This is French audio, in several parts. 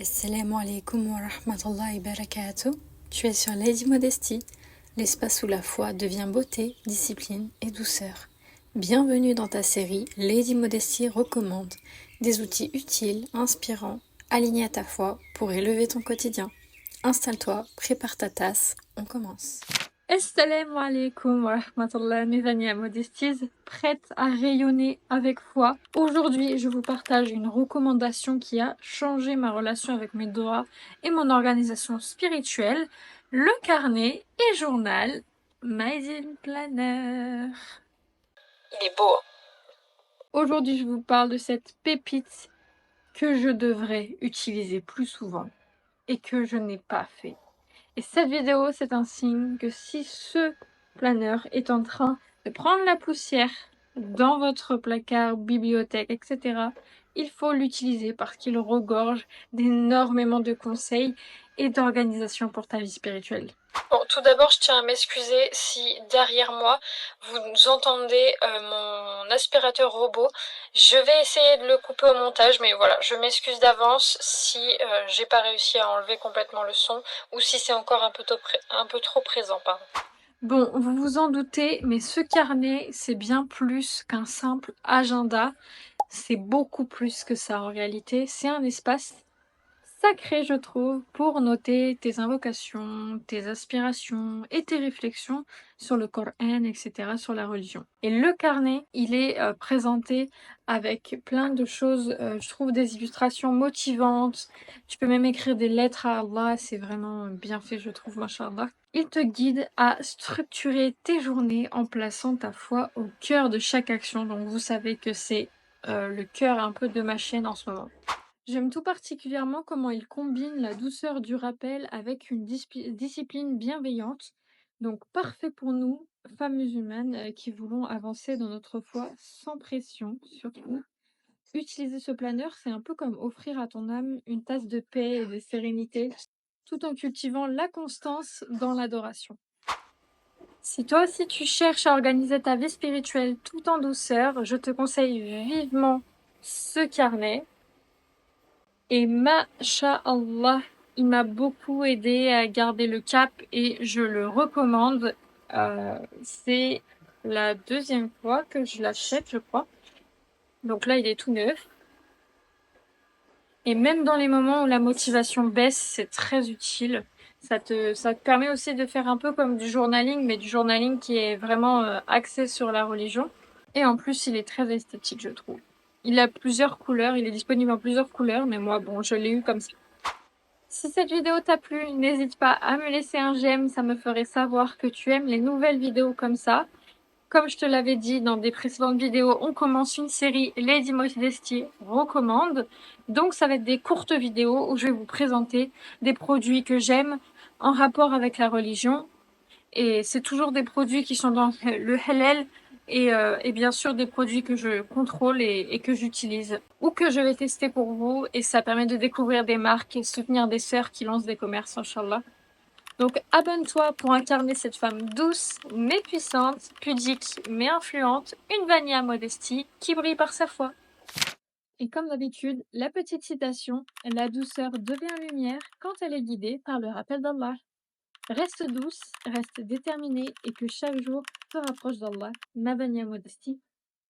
Assalamu alaikum wa rahmatullahi wa barakatuh. Tu es sur Lady Modesty, l'espace où la foi devient beauté, discipline et douceur. Bienvenue dans ta série Lady Modesty recommande, des outils utiles, inspirants, alignés à ta foi pour élever ton quotidien. Installe-toi, prépare ta tasse, on commence. Assalamu alaikum wa rahmatullah, mes amis à Modesties, prêtes à rayonner avec foi. Aujourd'hui, je vous partage une recommandation qui a changé ma relation avec mes doigts et mon organisation spirituelle, le carnet et journal Maiden Planner. Il est beau. Aujourd'hui, je vous parle de cette pépite que je devrais utiliser plus souvent et que je n'ai pas fait. Et cette vidéo, c'est un signe que si ce planeur est en train de prendre la poussière dans votre placard, bibliothèque, etc., il faut l'utiliser parce qu'il regorge d'énormément de conseils et d'organisation pour ta vie spirituelle. Bon, tout d'abord, je tiens à m'excuser si derrière moi, vous entendez mon aspirateur robot. Je vais essayer de le couper au montage, mais voilà, je m'excuse d'avance si j'ai pas réussi à enlever complètement le son ou si c'est encore un peu trop présent, pardon. Bon, vous vous en doutez, mais ce carnet, c'est bien plus qu'un simple agenda. C'est beaucoup plus que ça en réalité. C'est un espace sacré, je trouve, pour noter tes invocations, tes aspirations et tes réflexions sur le Coran, etc., sur la religion. Et le carnet, il est présenté avec plein de choses, je trouve des illustrations motivantes. Tu peux même écrire des lettres à Allah, c'est vraiment bien fait, je trouve, mashallah. Il te guide à structurer tes journées en plaçant ta foi au cœur de chaque action. Donc vous savez que c'est le cœur un peu de ma chaîne en ce moment. J'aime tout particulièrement comment il combine la douceur du rappel avec une discipline bienveillante, donc parfait pour nous, femmes musulmanes qui voulons avancer dans notre foi sans pression, surtout. Utiliser ce planeur, c'est un peu comme offrir à ton âme une tasse de paix et de sérénité, tout en cultivant la constance dans l'adoration. Si toi aussi tu cherches à organiser ta vie spirituelle tout en douceur, je te conseille vivement ce carnet. Et masha'Allah, il m'a beaucoup aidé à garder le cap et je le recommande. C'est la deuxième fois que je l'achète, je crois. Donc là, il est tout neuf. Et même dans les moments où la motivation baisse, c'est très utile. Ça te permet aussi de faire un peu comme du journaling, mais du journaling qui est vraiment axé sur la religion. Et en plus, il est très esthétique, je trouve. Il a plusieurs couleurs, il est disponible en plusieurs couleurs, mais moi, bon, je l'ai eu comme ça. Si cette vidéo t'a plu, n'hésite pas à me laisser un j'aime, ça me ferait savoir que tu aimes les nouvelles vidéos comme ça. Comme je te l'avais dit dans des précédentes vidéos, on commence une série Lady Modesty recommande. Donc ça va être des courtes vidéos où je vais vous présenter des produits que j'aime en rapport avec la religion. Et c'est toujours des produits qui sont dans le halal et bien sûr des produits que je contrôle et que j'utilise ou que je vais tester pour vous. Et ça permet de découvrir des marques et soutenir des sœurs qui lancent des commerces, Inch'Allah. Donc abonne-toi pour incarner cette femme douce mais puissante, pudique mais influente, une Vania Modesty qui brille par sa foi. Et comme d'habitude, la petite citation, la douceur devient lumière quand elle est guidée par le rappel d'Allah. Reste douce, reste déterminée et que chaque jour te rapproche d'Allah. Ma Vania Modesty.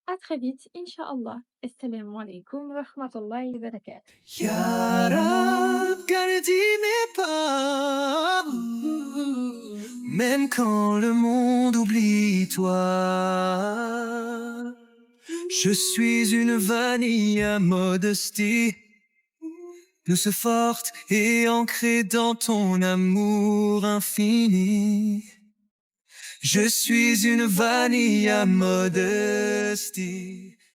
À très vite, Inch'Allah. Assalamu alaikum wa rahmatullahi wa barakatuh. Ya Rab, gardis mes pas, même quand le monde oublie toi. Je suis une vanille modestie, douce, forte et ancrée dans ton amour infini. Je suis une vanille modestie.